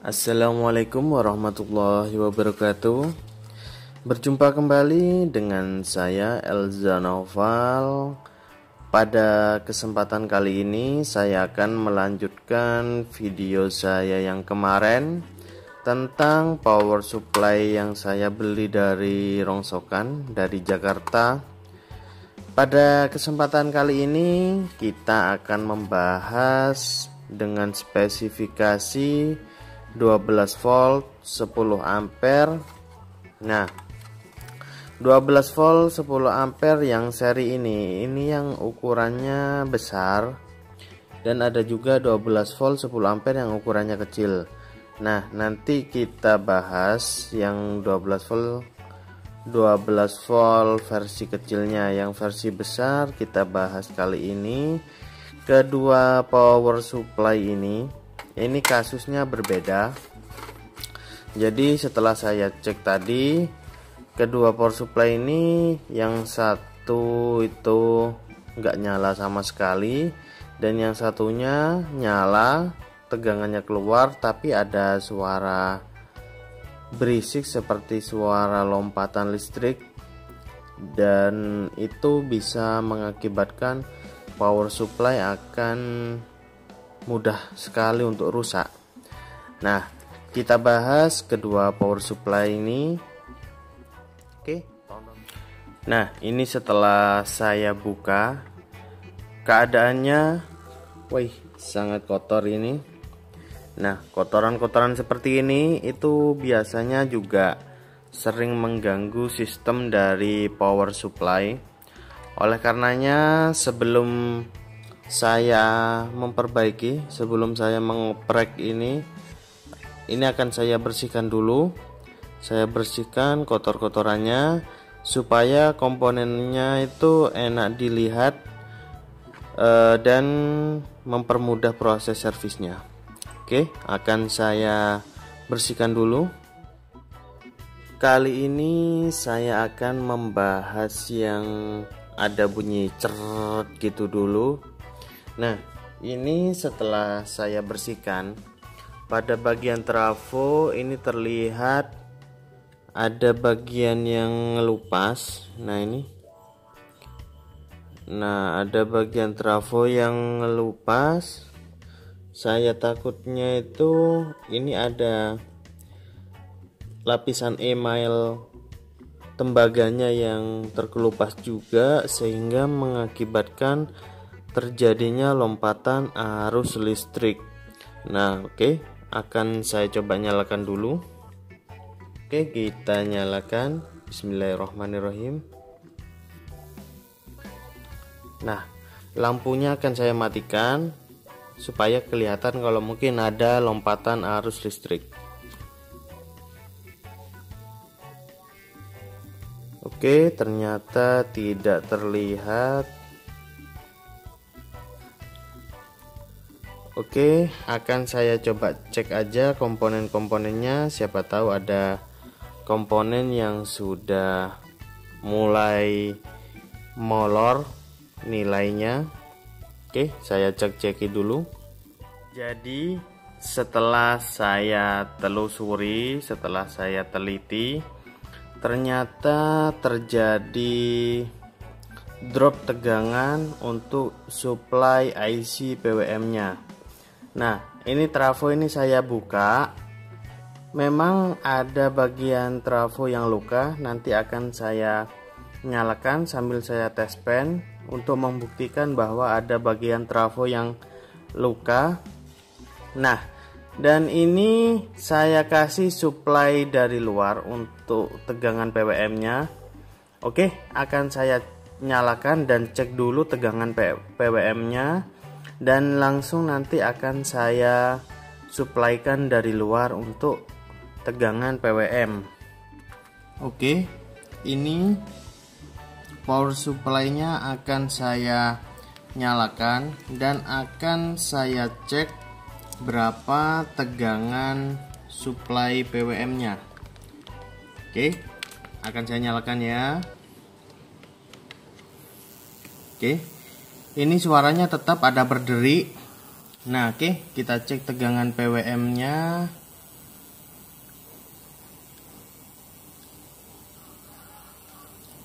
Assalamualaikum warahmatullahi wabarakatuh. Berjumpa kembali dengan saya Elza Noval. Pada kesempatan kali ini saya akan melanjutkan video saya yang kemarin tentang power supply yang saya beli dari rongsokan dari Jakarta. Pada kesempatan kali ini kita akan membahas dengan spesifikasi 12 volt 10 ampere. Nah, 12 volt 10 ampere yang seri ini yang ukurannya besar, dan ada juga 12 volt 10 ampere yang ukurannya kecil. Nah, nanti kita bahas yang 12 volt versi kecilnya. Yang versi besar kita bahas kali ini. Kedua power supply ini kasusnya berbeda. Jadi setelah saya cek tadi, kedua power supply ini yang satu itu nggak nyala sama sekali, dan yang satunya nyala, tegangannya keluar, tapi ada suara berisik seperti suara lompatan listrik, dan itu bisa mengakibatkan power supply akan mudah sekali untuk rusak. Nah, kita bahas kedua power supply ini. Oke. Nah, ini setelah saya buka, keadaannya sangat kotor ini. Nah, kotoran-kotoran seperti ini itu biasanya juga sering mengganggu sistem dari power supply. Oleh karenanya, sebelum saya memperbaiki, sebelum saya mengoprek ini akan saya bersihkan dulu. Saya bersihkan kotor-kotorannya supaya komponennya itu enak dilihat dan mempermudah proses servisnya. Oke, akan saya bersihkan dulu. Kali ini saya akan membahas yang ada bunyi ceret gitu dulu. Nah, ini setelah saya bersihkan, pada bagian trafo ini terlihat ada bagian yang ngelupas. Ada bagian trafo yang ngelupas. Saya takutnya itu ini ada lapisan email tembaganya yang terkelupas juga, sehingga mengakibatkan terjadinya lompatan arus listrik. Nah, oke, akan saya coba nyalakan dulu. Oke, kita nyalakan. Bismillahirrahmanirrahim. Nah, lampunya akan saya matikan supaya kelihatan kalau mungkin ada lompatan arus listrik. Oke, ternyata tidak terlihat. Oke, akan saya coba cek aja komponen-komponennya. Siapa tahu ada komponen yang sudah mulai molor nilainya. Oke, saya cek-ceki dulu. Jadi setelah saya telusuri, setelah saya teliti, ternyata terjadi drop tegangan untuk supply IC PWM-nya. Nah, ini trafo ini saya buka. Memang ada bagian trafo yang luka. Nanti akan saya nyalakan sambil saya tes pen untuk membuktikan bahwa ada bagian trafo yang luka. Nah, dan ini saya kasih supply dari luar untuk tegangan PWM-nya. Oke, akan saya nyalakan dan cek dulu tegangan PWM-nya, dan langsung nanti akan saya suplaikan dari luar untuk tegangan PWM. Oke, ini power supply-nya akan saya nyalakan dan akan saya cek berapa tegangan supply PWM-nya. Oke, akan saya nyalakan ya. Oke, ini suaranya tetap ada berderi. Nah, oke, kita cek tegangan PWM-nya.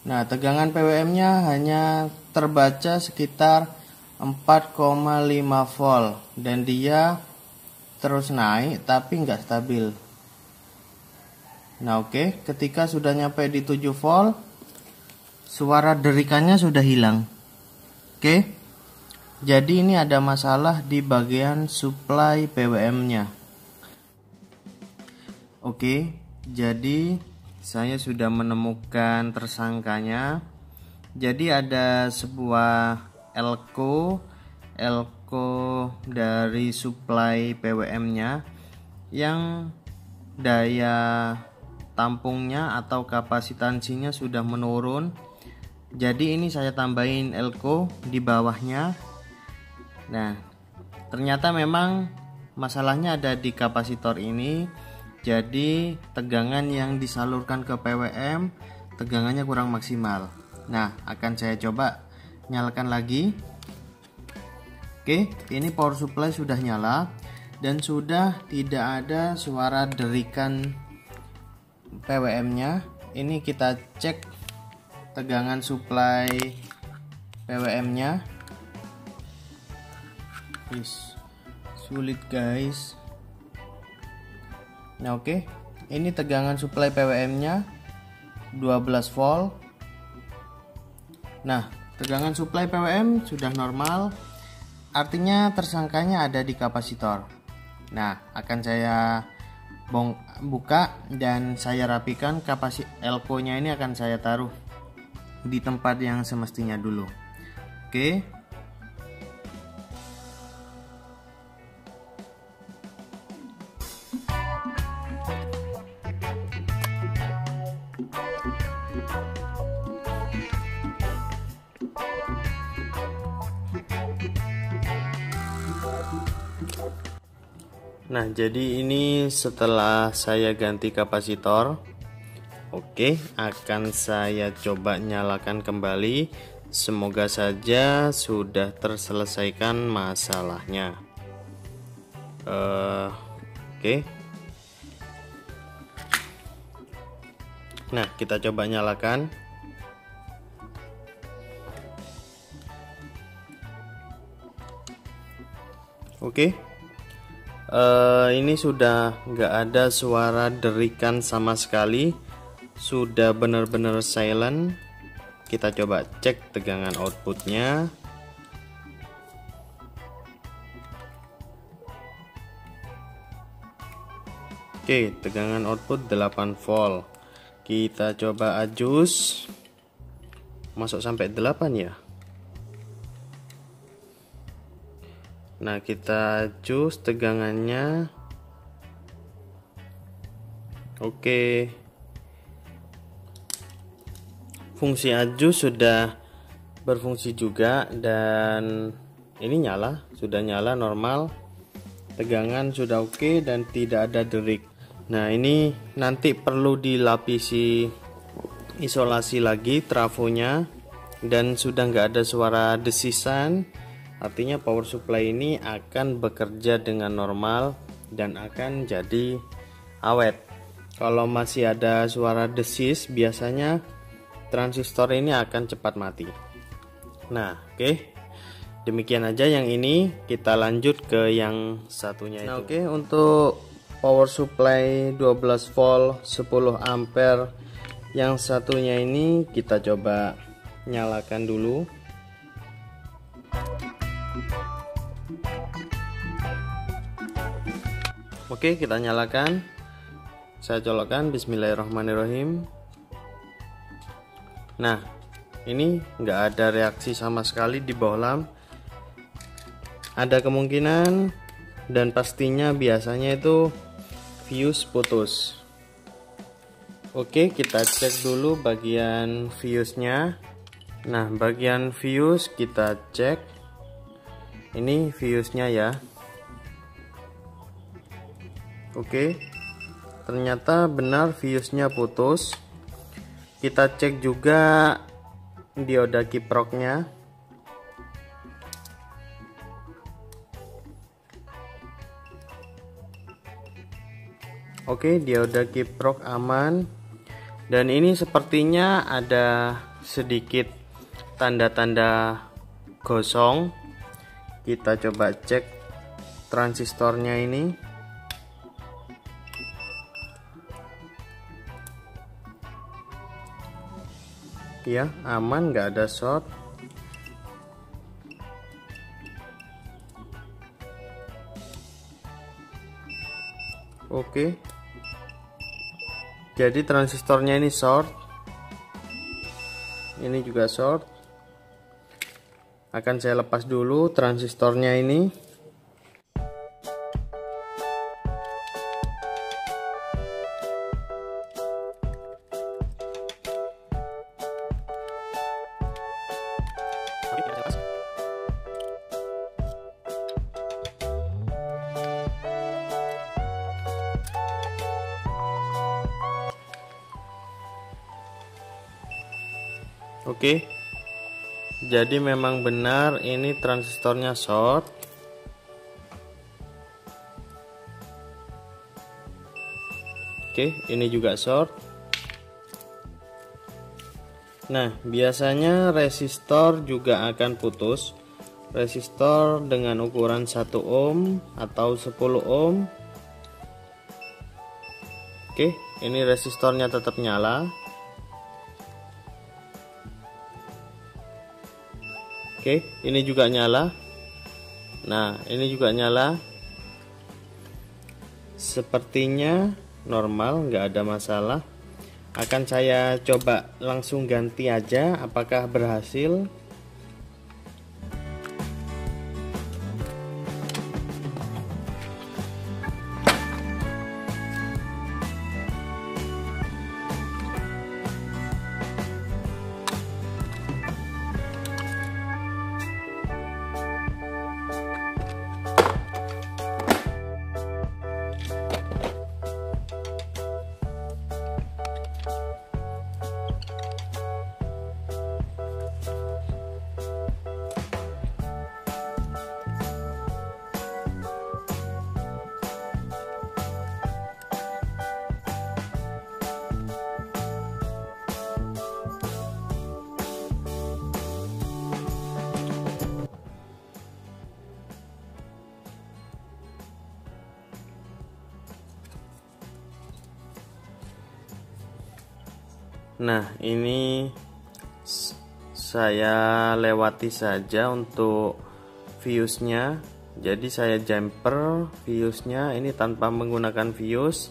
Nah, tegangan PWM-nya hanya terbaca sekitar 4,5 volt dan dia terus naik tapi nggak stabil. Nah, oke, ketika sudah nyampe di 7 volt, suara derikannya sudah hilang. Oke. Jadi ini ada masalah di bagian supply PWM-nya. Oke, jadi saya sudah menemukan tersangkanya. Jadi ada sebuah elko dari supply PWM-nya yang daya tampungnya atau kapasitansinya sudah menurun. Jadi ini saya tambahin elko di bawahnya. Nah, ternyata memang masalahnya ada di kapasitor ini. Jadi tegangan yang disalurkan ke PWM tegangannya kurang maksimal. Nah, akan saya coba nyalakan lagi. Oke, ini power supply sudah nyala dan sudah tidak ada suara derikan PWM-nya. Ini kita cek tegangan supply PWM-nya. Sulit guys. Nah, oke, ini tegangan supply PWM-nya 12 volt. Nah, tegangan supply PWM sudah normal, artinya tersangkanya ada di kapasitor. Nah, akan saya buka dan saya rapikan. Elko-nya ini akan saya taruh di tempat yang semestinya dulu. Oke. Nah, jadi ini setelah saya ganti kapasitor. Oke, akan saya coba nyalakan kembali. Semoga saja sudah terselesaikan masalahnya. Oke. Nah, kita coba nyalakan. Oke. Ini sudah nggak ada suara derikan sama sekali, sudah benar-benar silent. Kita coba cek tegangan outputnya. Oke, tegangan output 8 volt. Kita coba adjust. Masuk sampai 8 ya. Nah, kita adjust tegangannya. Oke. Fungsi adjust sudah berfungsi juga dan ini sudah nyala normal. Tegangan sudah oke dan tidak ada derik. Nah, ini nanti perlu dilapisi isolasi lagi trafonya dan sudah nggak ada suara desisan. Artinya power supply ini akan bekerja dengan normal dan akan jadi awet. Kalau masih ada suara desis, biasanya transistor ini akan cepat mati. Nah, oke. Demikian aja yang ini, kita lanjut ke yang satunya itu. Nah, oke, untuk power supply 12 volt 10 ampere yang satunya ini kita coba nyalakan dulu. Oke, kita nyalakan. Saya colokkan. Bismillahirrahmanirrahim. Nah, ini nggak ada reaksi sama sekali di bawah lamp. Ada kemungkinan dan pastinya biasanya itu fuse putus. Oke, kita cek dulu bagian fuse-nya. Nah, bagian fuse kita cek. Ini fuse-nya ya. Oke, ternyata benar fuse-nya putus. Kita cek juga dioda kiproknya. Oke, dioda kiprok aman. Dan ini sepertinya ada sedikit tanda-tanda gosong. Kita coba cek transistornya ini. Ya, aman, nggak ada short. Oke, jadi transistornya ini short, ini juga short. Akan saya lepas dulu transistornya ini. Oke, jadi memang benar ini transistornya short. Oke, ini juga short. Nah, biasanya resistor juga akan putus. Resistor dengan ukuran 1 ohm atau 10 ohm. Oke, ini resistornya tetap nyala. Oke, ini juga nyala. Nah, ini juga nyala. Sepertinya normal, nggak ada masalah. Akan saya coba langsung ganti aja, apakah berhasil. Nah, ini saya lewati saja untuk fuse-nya. Jadi saya jumper fuse-nya ini tanpa menggunakan fuse,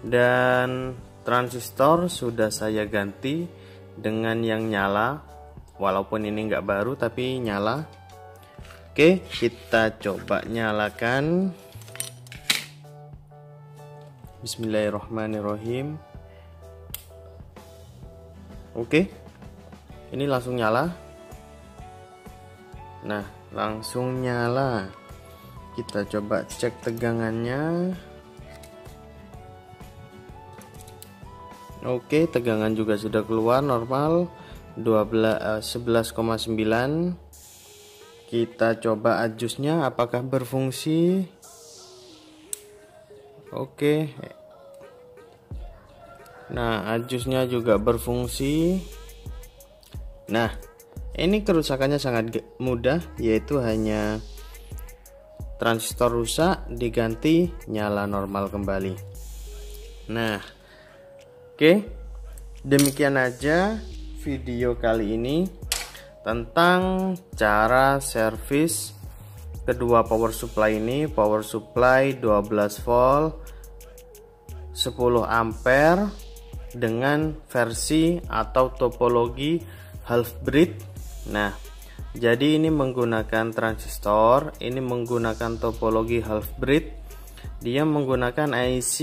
dan transistor sudah saya ganti dengan yang nyala, walaupun ini enggak baru tapi nyala. Oke, kita coba nyalakan. Bismillahirrahmanirrahim. Oke, ini langsung nyala. Nah, langsung nyala. Kita coba cek tegangannya. Oke, tegangan juga sudah keluar normal 11,9. Kita coba adjustnya apakah berfungsi. Oke. Nah, adjustnya juga berfungsi. Nah, ini kerusakannya sangat mudah, yaitu hanya transistor rusak diganti nyala normal kembali. Nah, oke, demikian aja video kali ini tentang cara servis kedua power supply ini. Power supply 12 volt 10 ampere dengan versi atau topologi half bridge. Nah, jadi ini menggunakan transistor, ini menggunakan topologi half bridge. Dia menggunakan IC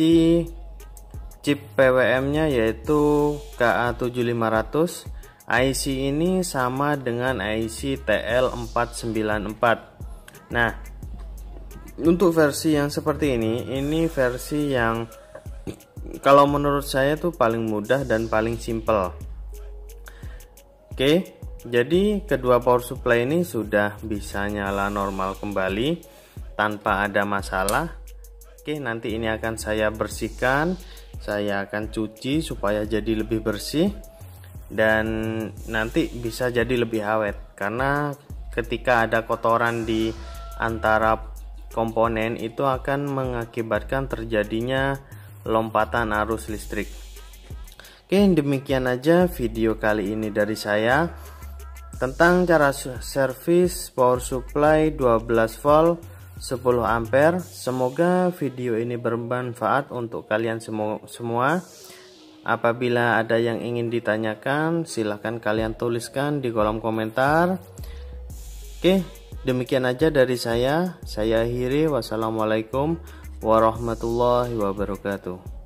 chip PWM-nya yaitu KA7500. IC ini sama dengan IC TL494. Nah, untuk versi yang seperti ini versi yang kalau menurut saya tuh paling mudah dan paling simple. Oke, jadi kedua power supply ini sudah bisa nyala normal kembali tanpa ada masalah. Oke, nanti ini akan saya bersihkan, saya akan cuci supaya jadi lebih bersih. dan nanti bisa jadi lebih awet, karena ketika ada kotoran di antara komponen itu akan mengakibatkan terjadinya lompatan arus listrik. Oke, demikian aja video kali ini dari saya tentang cara servis power supply 12 volt 10 ampere. Semoga video ini bermanfaat untuk kalian semua. Apabila ada yang ingin ditanyakan, silahkan kalian tuliskan di kolom komentar. Oke, demikian aja dari saya. Saya akhiri. Wassalamualaikum warahmatullahi wabarakatuh.